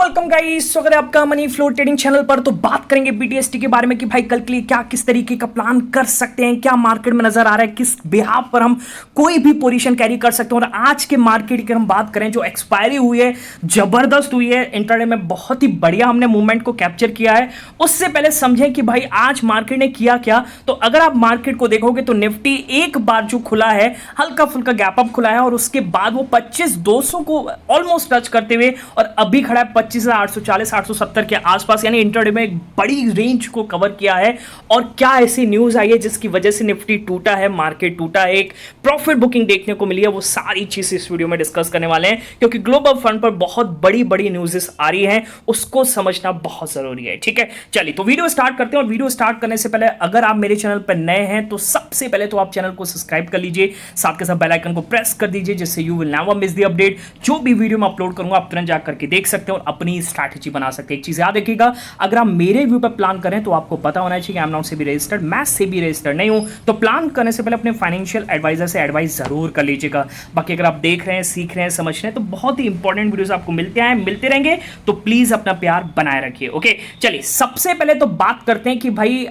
Welcome guys, स्वागत है आपका मनी फ्लो ट्रेडिंग चैनल पर। तो बात करेंगे बीटीएसटी के बारे में कि भाई कल के लिए क्या किस तरीके का प्लान कर सकते हैं, क्या मार्केट में नजर आ रहा है, किस बिहाफ पर हम कोई भी पोजीशन कैरी कर सकते हैं। और आज के मार्केट की हम बात करें जो एक्सपायरी हुई है, जबरदस्त हुई है, इंट्राडे में बहुत ही बढ़िया हमने मूवमेंट को कैप्चर किया है। उससे पहले समझें कि भाई आज मार्केट ने किया क्या। तो अगर आप मार्केट को देखोगे तो निफ्टी एक बार जो खुला है, हल्का फुल्का गैप अप खुला है और उसके बाद वो 25,200 को ऑलमोस्ट टच करते हुए और अभी खड़ा है 25,840 870 के आसपास, यानी इंट्राडे में एक बड़ी रेंज को कवर किया है। और क्या ऐसी न्यूज आई है जिसकी वजह से निफ्टी टूटा है, मार्केट टूटा है, एक प्रॉफिट बुकिंग देखने को मिली है, वो सारी चीज इस वीडियो में डिस्कस करने वाले हैं। क्योंकि ग्लोबल फंड पर बहुत बड़ी बड़ी न्यूज़ेस आ रही हैं, उसको समझना बहुत जरूरी है। ठीक है, चलिए तो वीडियो स्टार्ट करते हैं। और वीडियो स्टार्ट करने से पहले अगर आप मेरे चैनल पर नए हैं तो सबसे पहले तो आप चैनल को सब्सक्राइब कर लीजिए, साथ के साथ बेल आइकन को प्रेस कर दीजिए, जिससे you will never miss the update. जो भी वीडियो मैं अपलोड करूंगा आप तुरंत जाकर के देख सकते हैं और अपनी स्ट्रैटेजी बना सकते हैं। एक चीज याद रखिएगा, अगर आप मेरे व्यू पर प्लान करें तो आपको पता होना चाहिए कि I am not SEBI registered, मैं सेबी रजिस्टर्ड नहीं हूं। तो प्लान करने से पहले अपने फाइनेंशियल एडवाइजर से एडवाइस जरूर कर लीजिएगा। बाकी अगर आप देख रहे हैं, सीख रहे हैं, समझ रहे हैं तो बहुत ही इंपॉर्टेंट वीडियोस आपको मिलते रहेंगे, तो प्लीज अपना प्यार बनाए रखिए। ओके, चलिए सबसे पहले तो बात करते हैं कि भाई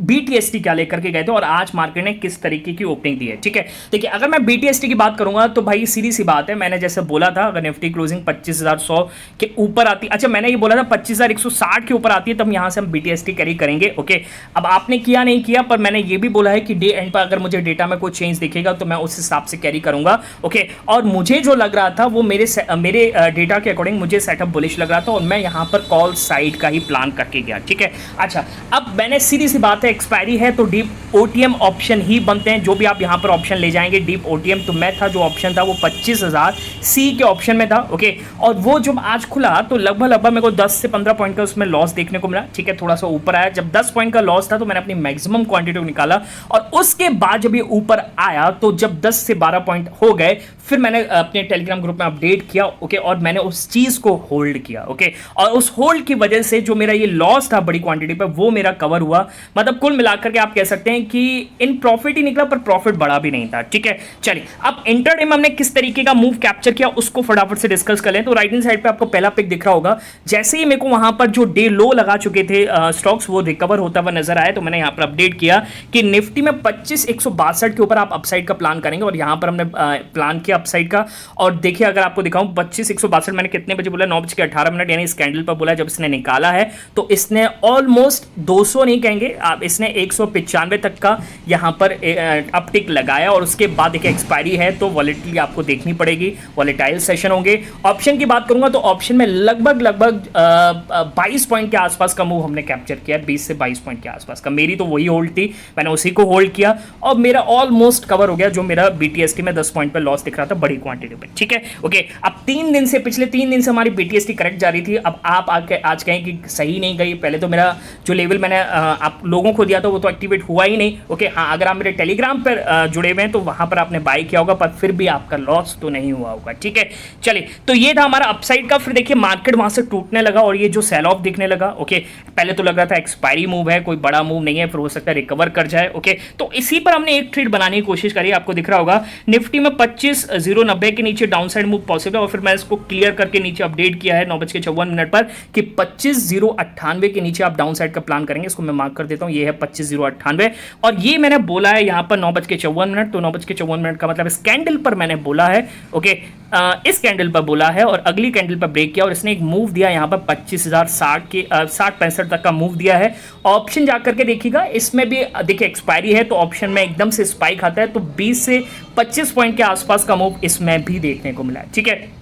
बीटीएसटी क्या लेकर के गए थे और आज मार्केट ने किस तरीके की ओपनिंग दी है। ठीक है, देखिए अगर मैं बीटीएसटी की बात करूंगा तो भाई सीधी सी बात है, मैंने जैसे बोला था अगर निफ्टी क्लोजिंग 25,100 के ऊपर आती, अच्छा मैंने ये बोला था 25,160 के ऊपर आती है तब यहां से हम बीटीएसटी कैरी करेंगे। ओके, अब आपने किया नहीं किया, पर मैंने ये भी बोला है कि डे एंड पर अगर मुझे डेटा में कोई चेंज दिखेगा तो मैं उस हिसाब से कैरी करूंगा। ओके, और मुझे जो लग रहा था वो मेरे डेटा के अकॉर्डिंग मुझे सेटअप बुलिश लग रहा था और मैं यहां पर कॉल साइड का ही प्लान करके गया। ठीक है, अच्छा अब मैंने सीधी सी बात है, एक्सपायरी है तो डीप ओटीएम ऑप्शन ही बनते हैं। जो भी आप यहां पर ऑप्शन ले जाएंगे डीप ओटीएम, तो मैं था जो ऑप्शन था वो 25,000 सी के ऑप्शन में था। ओके, और वो जब आज खुला तो लगभग मेरे को 10 से 15 पॉइंट का उसमें लॉस देखने को मिला। ठीक है, थोड़ा सा ऊपर आया, जब 10 पॉइंट का लॉस था तो मैंने अपनी मैक्सिमम क्वांटिटी को निकाला और उसके बाद जब ये ऊपर आया तो जब 10 से 12 पॉइंट हो गए फिर मैंने अपने टेलीग्राम ग्रुप में अपडेट किया। ओके, और मैंने उस चीज को होल्ड किया। ओके, और उस होल्ड की वजह से जो मेरा ये लॉस था बड़ी क्वांटिटी पे वो मेरा कवर हुआ। मतलब कुल मिलाकर के आप कह सकते हैं कि इन प्रॉफिट ही निकला पर प्रॉफिट बड़ा भी नहीं था। ठीक है, चलिए अब इंट्राडे में हमने किस तरीके का मूव कैप्चर किया उसको फटाफट से डिस्कस कर लें। तो राइट हैंड साइड पे आपको पहला पिक दिख रहा होगा, जैसे ही मेरे को वहां पर जो डे लो लगा चुके थे स्टॉक्स वो रिकवर होता हुआ नजर आया, तो मैंने यहां पर अपडेट किया कि निफ्टी में 25,162 के ऊपर आप अपसाइड का प्लान करेंगे और यहां पर हमने प्लान किया अपसाइड का। और देखिए अगर आपको दिखाऊं 25,162 मैंने कितने बजे बोला, 9:18 यानी इस कैंडल पर बोला जब इसने निकाला है तो इसने ऑलमोस्ट 200 नहीं कहेंगे आप, इसने 195 तक का यहां पर अपटिक लगाया और उसके बाद देखिए एक्सपायरी है तो वॉलेटिलिटी आपको देखनी पड़ेगी, वॉलेटाइल सेशन होंगे। ऑप्शन की बात करूंगा तो ऑप्शन में लगभग 22 पॉइंट के आसपास का मूव हमने कैप्चर किया, 20 से 22 पॉइंट के आसपास का। मेरी तो वही होल्ड थी, मैंने उसी को होल्ड किया और मेरा ऑलमोस्ट कवर हो गया जो मेरा बीटीएसटी में 10 पॉइंट पे लॉस दिख रहा था बड़ी क्वांटिटी पे। ठीक है, ओके, अब पिछले 3 दिन से हमारी बीटीएसटी करेक्ट जा रही थी। अब आप आज कहें कि सही नहीं गई, पहले तो मेरा जो लेवल मैंने आप लोगों को दिया था वो तो एक्टिवेट हुआ ही नहीं। ओके, हाँ अगर आप मेरे टेलीग्राम पर जुड़े हुए हैं तो वहां पर आपने बाय किया होगा पर फिर भी आपका लॉस तो नहीं हुआ होगा। ठीक है, चलिए तो ये था हमारा अपसाइड का। फिर देखिए मार्केट वहां से टूटने लगा और ये जो सेल ऑफ दिखने लगा। ओके, पहले तो लग रहा था एक्सपायरी मूव है, कोई बड़ा मूव नहीं है, फिर हो सकता है रिकवर कर जाए। ओके, तो इसी पर हमने एक ट्रेड बनाने की कोशिश करी, आपको दिख रहा होगा निफ्टी में 25,090 के नीचे डाउन साइड मूव पॉसिबल है और फिर मैं इसको क्लियर करके नीचे अपडेट किया है 9:54 पर कि 25,098 के नीचे आप डाउन साइड का प्लान करेंगे। इसको मैं मार्क कर देता हूं, ये है 25,098 और ये मैंने बोला है यहां पर 9:54, तो 9:54 का मतलब इस कैंडल पर मैंने बोला है। ओके, इस कैंडल पर बोला है और अगली कैंडल पर ब्रेक किया और इसने एक मूव दिया यहां पर 25,060 के 60-65 तक का मूव दिया है। ऑप्शन जाकर के देखिएगा, इसमें भी देखिए एक्सपायरी है तो ऑप्शन में एकदम से स्पाइक आता है तो 20 से 25 पॉइंट के आसपास का मूव इसमें भी देखने को मिला है। ठीक है,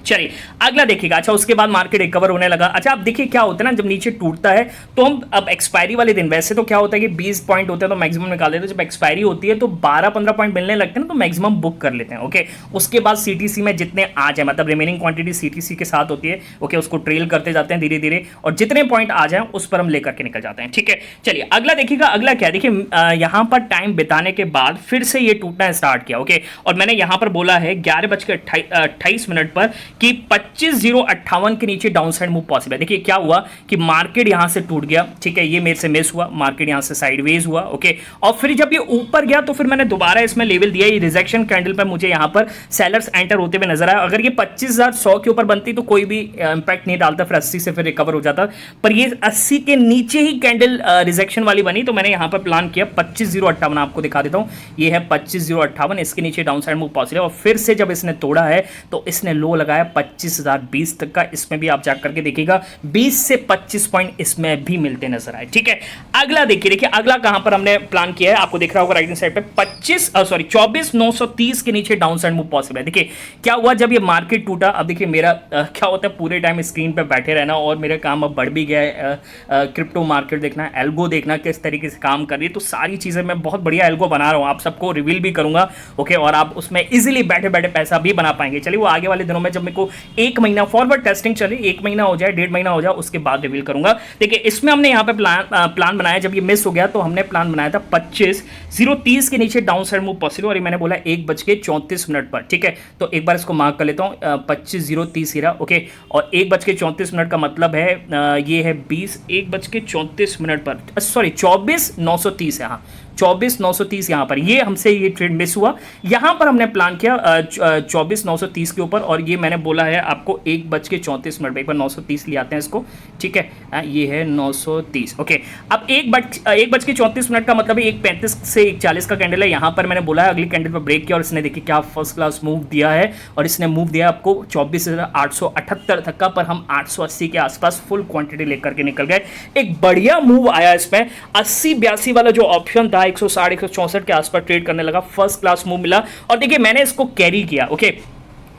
चलिए अगला देखिएगा। अच्छा उसके बाद मार्केट रिकवर होने लगा। अच्छा अब देखिए क्या होता है ना, जब नीचे टूटता है तो हम अब एक्सपायरी वाले दिन वैसे तो क्या होता है कि 20 पॉइंट होते हैं तो मैक्सिमम निकाल देते हैं, जब एक्सपायरी होती है तो 12-15 पॉइंट मिलने लगते हैं ना तो मैक्सिमम बुक कर लेते हैं। ओके, उसके बाद सीटीसी में जितने आ जाए, मतलब रिमेनिंग क्वांटिटी सीटीसी के साथ होती है। ओके, उसको ट्रेल करते जाते हैं धीरे धीरे और जितने पॉइंट आ जाए उस पर हम लेकर के निकल जाते हैं। ठीक है, चलिए अगला देखिएगा। अगला क्या, देखिए यहां पर टाइम बिताने के बाद फिर से ये टूटना स्टार्ट किया। ओके, और मैंने यहां पर बोला है 11:28 पर कि 25,058 के नीचे डाउन साइड मूव पॉसिबल है। देखिए क्या हुआ कि मार्केट यहां से टूट गया, ठीक है, ये मेरे से मिस हुआ, मार्केट यहां से साइडवेज हुआ, ओके, और फिर जब ये ऊपर गया तो फिर मैंने दोबारा इसमें लेवल दिया, ये रिजेक्शन कैंडल पर मुझे यहां पर सेलर्स एंटर होते हुए नजर आया। अगर ये 25,100 के ऊपर बनती तो कोई भी इंपैक्ट नहीं डालता, फिर 80 से फिर रिकवर हो जाता, पर ये 80 के नीचे ही कैंडल रिजेक्शन वाली बनी, तो मैंने यहां पर प्लान किया 25,058, आपको दिखा देता हूं, ये है 25,058, इसके नीचे डाउन साइड मूव पॉसिबल है। और फिर से जब इसने तोड़ा है तो इसने लो लगाया 25,020 तक का, इसमें भी आप जाकर के देखिएगा 20 से 25 पॉइंट इसमें भी मिलते नजर आए, ठीक है। अगला देखिए अगला कहां पर हमने प्लान किया है, आपको दिख रहा होगा राइट हैंड साइड पे 24,930 के नीचे डाउन साइड मूव पॉसिबल है। देखिए क्या हुआ जब ये मार्केट टूटा, अब देखिए मेरा क्या होता है पूरे टाइम स्क्रीन पे बैठे रहना, और मेरा काम अब बढ़ भी गया है, क्रिप्टो मार्केट देखना, एल्गो देखना किस तरीके से काम कर रही है, तो सारी चीजें मैं बहुत बढ़िया एल्गो बना रहा हूं, आप सबको रिवील भी करूंगा, ओके, और आप उसमें इजीली बैठे बैठे पैसा भी बना पाएंगे। चलिए वो आगे वाले दिनों में जब मेरे को 1 महीना फॉरवर्ड टेस्टिंग चले, 1 महीना हो जाए, 1.5 महीना हो जाए, उसके बाद रिवील करूंगा। देखिए इसमें हमने यहाँ पे प्लान बनाया, जब ये मिस हो गया तो हमने प्लान बनाया था 25,030 के नीचे डाउन साइड मूव पॉसिबल, और ये मैंने बोला 1:34 पर, ठीक है, तो एक बार इसको मार्क कर लेता हूँ, 25,030 हीरा, ओके, और 1:34 का मतलब है ये है 1:34 पर, सॉरी 24,930 है, हाँ 24,930 यहां पर, ये हमसे ये ट्रेड मिस हुआ, यहां पर हमने प्लान किया 24,930 के ऊपर, और ये मैंने बोला है आपको 1:34 एक बार 930 ले आते हैं इसको, ठीक है, ये है 930, ओके। अब 1:34 का मतलब है 1:35 से 1:40 का कैंडल है, यहां पर मैंने बोला है अगली कैंडल पर ब्रेक किया, और इसने देखिए क्या फर्स्ट क्लास मूव दिया है, और इसने मूव दिया आपको 24,878 तक का, पर हम 880 के आसपास फुल क्वांटिटी लेकर के निकल गए। एक बढ़िया मूव आया इसमें, 80-82 वाला जो ऑप्शन था 160 164 के आसपास ट्रेड करने लगा, फर्स्ट क्लास मूव मिला, और देखिए मैंने इसको कैरी किया, ओके।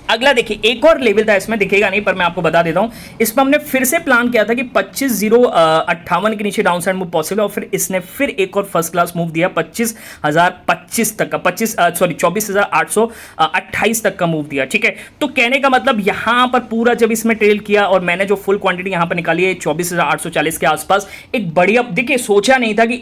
अगला देखिए एक और लेवल था इसमें, दिखेगा नहीं पर मैं आपको बता देता हूं, इसमें हमने फिर से प्लान किया था कि 25,058 के नीचे डाउन साइड मूव पॉसिबल है, और फिर इसने फिर एक और फर्स्ट क्लास मूव दिया 25,025 तक का, 24,828 तक का मूव दिया, ठीक है। तो कहने का मतलब यहां पर पूरा जब इसमें ट्रेल किया, और मैंने जो फुल क्वांटिटी यहां पर निकाली है 24,840 के आसपास, एक बढ़िया, देखिए सोचा नहीं था कि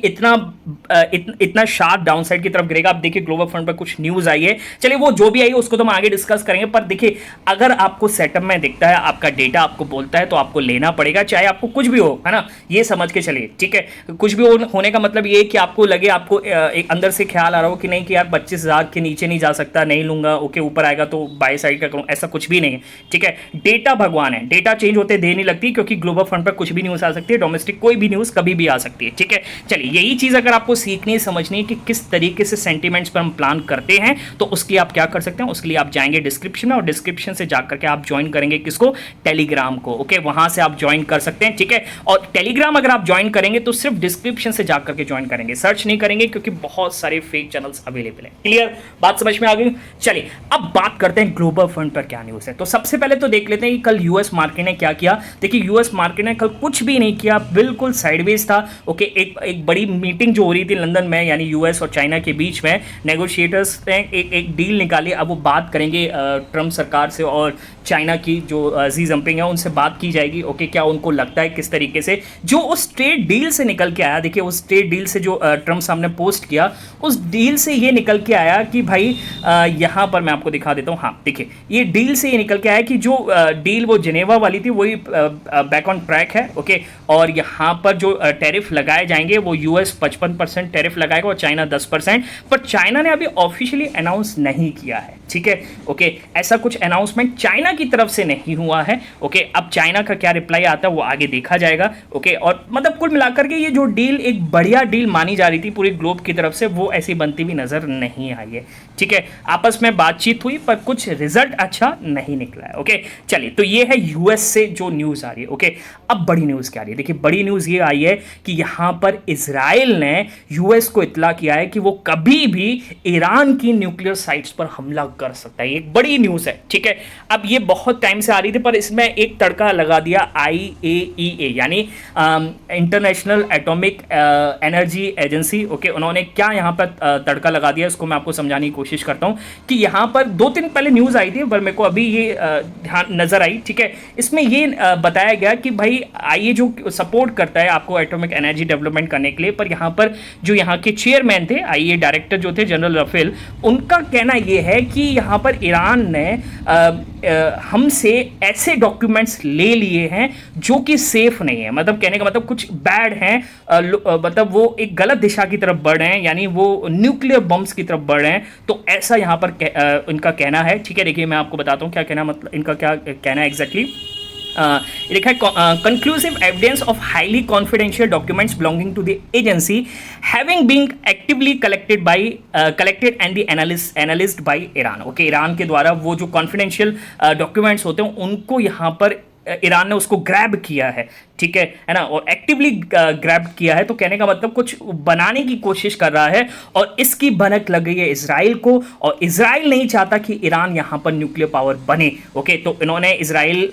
इतना शार्प डाउन साइड की तरफ गिरेगा। अब देखिए ग्लोबल फंड पर कुछ न्यूज आई है, चलिए वो जो भी आई है उसको तो हम आगे डिस्कस करेंगे, पर देखिए अगर आपको सेटअप में दिखता है, आपका डेटा आपको बोलता है, तो आपको लेना पड़ेगा, चाहे आपको कुछ भी हो, है ना, ये समझ के चलिए, ठीक है। कुछ भी होने का मतलब ये कि आपको लगे, आपको एक अंदर से ख्याल आ रहा हो कि नहीं कि यार 25,000 के नीचे नहीं जा सकता, नहीं लूंगा, ओके, ऊपर आएगा तो बाय साइड का करूं, ऐसा कुछ भी नहीं है, ठीक है। डेटा भगवान है, डेटा चेंज होते देर नहीं लगती, क्योंकि ग्लोबल फंड पर कुछ भी न्यूज आ सकती है, डोमेस्टिक कोई भी न्यूज कभी भी आ सकती है, ठीक है। चलिए यही चीज अगर आपको सीखनी समझनी है कि किस तरीके से सेंटीमेंट्स पर हम प्लान करते हैं, तो उसके आप क्या कर सकते हैं, उसके लिए आप जाएंगे डिस्क्रिप्शन में, और डिस्क्रिप्शन से जाकर के आप ज्वाइन करेंगे किसको, टेलीग्राम को, ओके, वहां से आप ज्वाइन कर सकते हैं, ठीक है। और टेलीग्राम अगर आप ज्वाइन करेंगे तो सिर्फ डिस्क्रिप्शन से जाकर के ज्वाइन करेंगे, सर्च नहीं करेंगे, क्योंकि बहुत सारे फेक चैनल्स अवेलेबल हैं। क्लियर बात समझ में आ गई। चलिए अब बात करते हैं ग्लोबल फंड पर क्या न्यूज है। तो सबसे पहले तो देख लेते हैं कि कल यूएस मार्केट ने क्या किया। देखिए यूएस मार्केट ने कल कुछ भी नहीं किया, बिल्कुल साइडवेज था, ओके। एक बड़ी मीटिंग जो हो रही थी लंदन में, यानी यूएस और चाइना के बीच में, नेगोशिएटर्स ने एक डील निकाली। अब वो बात करेंगे ट्रम्प सरकार से, और चाइना की जो जी जिनपिंग है उनसे बात की जाएगी, ओके। क्या उनको लगता है किस तरीके से जो उस ट्रेड डील से निकल के आया, देखिए उस ट्रेड डील से जो ट्रम्प साहब ने पोस्ट किया, उस डील से ये निकल के आया कि भाई यहां पर मैं आपको दिखा देता हूं, हाँ देखिए ये डील से ये निकल के आया कि जो डील वो जिनेवा वाली थी वही बैक ऑन ट्रैक है, ओके। और यहां पर जो टैरिफ लगाए जाएंगे वो यूएस 55% टैरिफ लगाएगा और चाइना 10%, पर चाइना ने अभी ऑफिशियली अनाउंस नहीं किया है, ठीक है, ओके। ऐसा कुछ अनाउंसमेंट चाइना की तरफ से नहीं हुआ है, ओके। अब चाइना का क्या रिप्लाई आता है वो आगे देखा जाएगा, ओके। और मतलब कुल मिलाकर के ये जो डील एक बढ़िया डील मानी जा रही थी पूरी ग्लोब की तरफ से, वो ऐसी बनती हुई नजर नहीं आई है, ठीक है। आपस में बातचीत हुई पर कुछ रिजल्ट अच्छा नहीं निकला है, ओके। चलिए तो ये है यूएस से जो न्यूज आ रही है, ओके। अब बड़ी न्यूज क्या आ रही है, देखिए बड़ी न्यूज ये आई है कि यहां पर इजराइल ने यूएस को इत्तला किया है कि वो कभी भी ईरान की न्यूक्लियर साइट्स पर हमला कर सकता है। एक बड़ी न्यूज है, ठीक है। अब ये बहुत टाइम से आ रही थी, पर इसमें एक तड़का लगा दिया IAEA यानी international atomic energy agency, okay. उन्होंने क्या यहाँ पर तड़का लगा दिया, इसको मैं आपको समझाने की कोशिश करता हूँ कि यहाँ पर 2 दिन पहले न्यूज आई थी, पर मेरे को अभी ये ध्यान नजर आई, ठीक है। इसमें ये बताया गया कि भाई IAEA जो सपोर्ट करता है आपको एटॉमिक एनर्जी डेवलपमेंट करने के लिए, पर यहाँ के चेयरमैन थे IAEA डायरेक्टर जो थे जनरल रफेल, उनका कहना यह है कि यहाँ पर ईरान ने हमसे ऐसे डॉक्यूमेंट्स ले लिए हैं जो कि सेफ नहीं है, मतलब कहने का मतलब कुछ बैड हैं, मतलब वो एक गलत दिशा की तरफ बढ़ रहे हैं, यानी वो न्यूक्लियर बम्स की तरफ बढ़ रहे हैं। तो ऐसा यहाँ पर इनका कहना है। ठीक है, देखिए मैं आपको बताता हूँ क्या कहना, मतलब इनका क्या कहना है एग्जैक्टली। लिखा है conclusive evidence of highly confidential documents belonging to the agency having been actively collected and the analysed by Iran. Okay, Iran के द्वारा वो जो कॉन्फिडेंशियल डॉक्यूमेंट्स होते हैं उनको यहाँ पर ईरान ने उसको ग्रैब किया है। ठीक है ना, और एक्टिवली ग्रैब किया है, तो कहने का मतलब कुछ बनाने की कोशिश कर रहा है और इसकी भनक लग गई है इजराइल को, और इजराइल नहीं चाहता कि ईरान यहां पर न्यूक्लियर पावर बने। ओके, तो इन्होंने इजराइल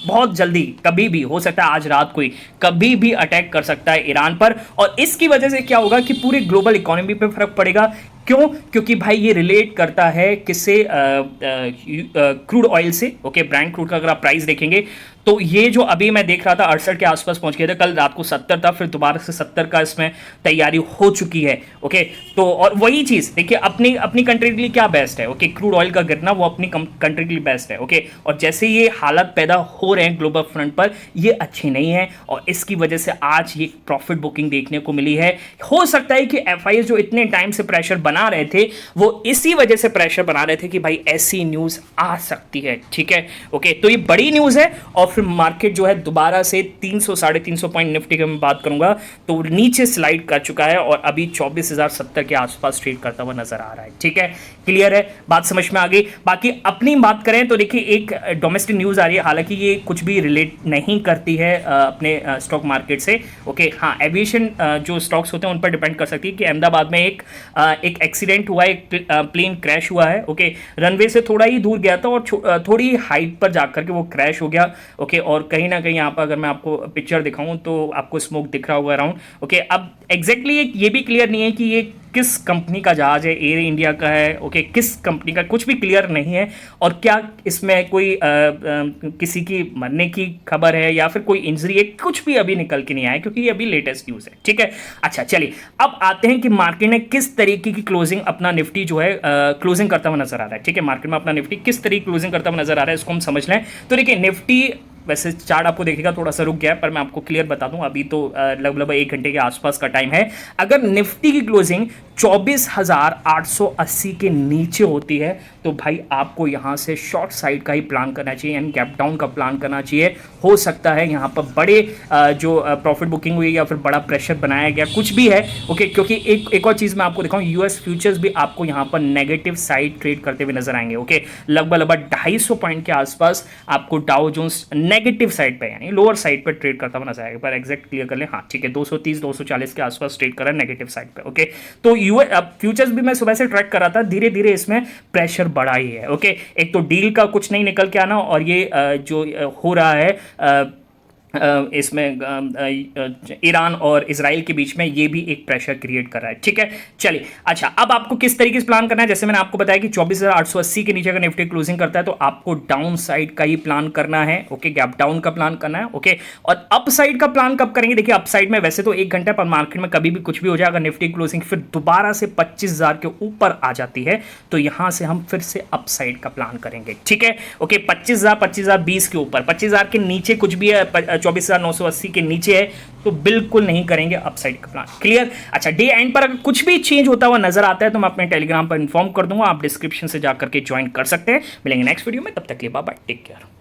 बहुत जल्दी, कभी भी हो सकता है आज रात कोई कभी भी अटैक कर सकता है ईरान पर, और इसकी वजह से क्या होगा कि पूरे ग्लोबल इकोनॉमी पे फर्क पड़ेगा। क्यों? क्योंकि भाई ये रिलेट करता है किससे, क्रूड ऑयल से। ओके, ब्रांड क्रूड का अगर आप प्राइस देखेंगे तो ये जो अभी मैं देख रहा था 68 के आसपास पहुंच गया था, कल रात को 70 था, फिर दोबारा से 70 का इसमें तैयारी हो चुकी है। ओके, तो और वही चीज़ देखिए, अपनी कंट्री के लिए क्या बेस्ट है। ओके, क्रूड ऑयल का गिरना वो अपनी कंट्री के लिए बेस्ट है। ओके, और जैसे ये हालात पैदा हो रहे हैं ग्लोबल फ्रंट पर, ये अच्छी नहीं है, और इसकी वजह से आज ये प्रॉफिट बुकिंग देखने को मिली है। हो सकता है कि FIS जो इतने टाइम से प्रेशर बना रहे थे वो इसी वजह से प्रेशर बना रहे थे कि भाई ऐसी न्यूज़ आ सकती है। ठीक है, ओके, तो ये बड़ी न्यूज़ है, और फिर मार्केट जो है दोबारा से 300 साढ़े 300 पॉइंट निफ्टी की मैं बात करूंगा तो नीचे स्लाइड कर चुका है, और अभी 24,070 के आसपास ट्रेड करता हुआ नजर आ रहा है। ठीक है, क्लियर है, बात समझ में आ गई। बाकी अपनी बात करें तो देखिए एक डोमेस्टिक न्यूज़ आ रही है, हालांकि ये कुछ भी रिलेट नहीं करती है अपने स्टॉक मार्केट से। ओके, हाँ, एविएशन जो स्टॉक्स होते हैं उन पर डिपेंड कर सकती है कि अहमदाबाद में एक एक्सीडेंट हुआ है, एक प्लेन क्रैश हुआ है। ओके, रनवे से थोड़ा ही दूर गया था और थोड़ी हाइट पर जाकर के वो क्रैश हो गया। ओके, और कहीं ना कहीं यहाँ पर अगर मैं आपको पिक्चर दिखाऊं तो आपको स्मोक दिख रहा होगा अराउंड। ओके, अब एग्जैक्टली ये भी क्लियर नहीं है कि ये किस कंपनी का जहाज है, एयर इंडिया का है। ओके, किस कंपनी का कुछ भी क्लियर नहीं है, और क्या इसमें कोई किसी की मरने की खबर है या फिर कोई इंजरी है, कुछ भी अभी निकल के नहीं आया, क्योंकि ये अभी लेटेस्ट न्यूज़ है। ठीक है, अच्छा चलिए अब आते हैं कि मार्केट ने किस तरीके की क्लोजिंग अपना निफ्टी जो है क्लोजिंग करता हुआ नजर आ रहा है। ठीक है, मार्केट में अपना निफ्टी किस तरीके क्लोजिंग करता हुआ नजर आ रहा है, इसको हम समझ लें। तो देखिए निफ्टी वैसे चार्ट आपको देखेगा थोड़ा सा रुक गया है, पर मैं आपको क्लियर बता दूं, अभी तो लगभग 1 घंटे के आसपास का टाइम है। अगर निफ्टी की क्लोजिंग 24,880 के नीचे होती है तो भाई आपको यहां से शॉर्ट साइड का ही प्लान करना चाहिए, यानी गैप डाउन का प्लान करना चाहिए। हो सकता है यहां पर बड़े जो प्रॉफिट बुकिंग हुई या फिर बड़ा प्रेशर बनाया गया, कुछ भी है। ओके, क्योंकि एक और चीज़ मैं आपको दिखाऊं, यूएस फ्यूचर्स भी आपको यहां पर नेगेटिव साइड ट्रेड करते हुए नजर आएंगे। ओके, लगभग 250 पॉइंट के आसपास आपको डाउ जोन्स नेगेटिव साइड पे, यानी लोअर साइड पे ट्रेड करता हुआ नजर आएगा। पर एग्जैक्ट क्लियर कर लें, हाँ ठीक है, 230 240 के आसपास ट्रेड कर रहा है नेगेटिव साइड पे। ओके, तो फ्यूचर्स भी मैं सुबह से ट्रैक कर रहा था, धीरे धीरे इसमें प्रेशर बढ़ा ही है। ओके, एक तो डील का कुछ नहीं निकल के आना, और ये जो हो रहा है इसमें ईरान और इजराइल के बीच में, ये भी एक प्रेशर क्रिएट कर रहा है। ठीक है, चलिए अच्छा, अब आपको किस तरीके से प्लान करना है, जैसे मैंने आपको बताया कि 24,880 के नीचे अगर निफ्टी क्लोजिंग करता है तो आपको डाउन साइड का ही प्लान करना है। ओके, गैप डाउन का प्लान करना है। ओके, और अप साइड का प्लान कब करेंगे, देखिए अप साइड में वैसे तो 1 घंटा, पर मार्केट में कभी भी कुछ भी हो जाए, अगर निफ्टी क्लोजिंग फिर दोबारा से 25,000 के ऊपर आ जाती है तो यहां से हम फिर से अप साइड का प्लान करेंगे। ठीक है, ओके, 25,020 के ऊपर, 25,000 के नीचे कुछ भी है, 24,980 के नीचे है तो बिल्कुल नहीं करेंगे अपसाइड का प्लान। क्लियर? अच्छा, डे एंड पर अगर कुछ भी चेंज होता हुआ नजर आता है तो मैं अपने टेलीग्राम पर इंफॉर्म कर दूंगा, आप डिस्क्रिप्शन से जाकर के ज्वाइन कर सकते हैं। मिलेंगे नेक्स्ट वीडियो में, तब तक के लिए बाय बाय, टेक केयर।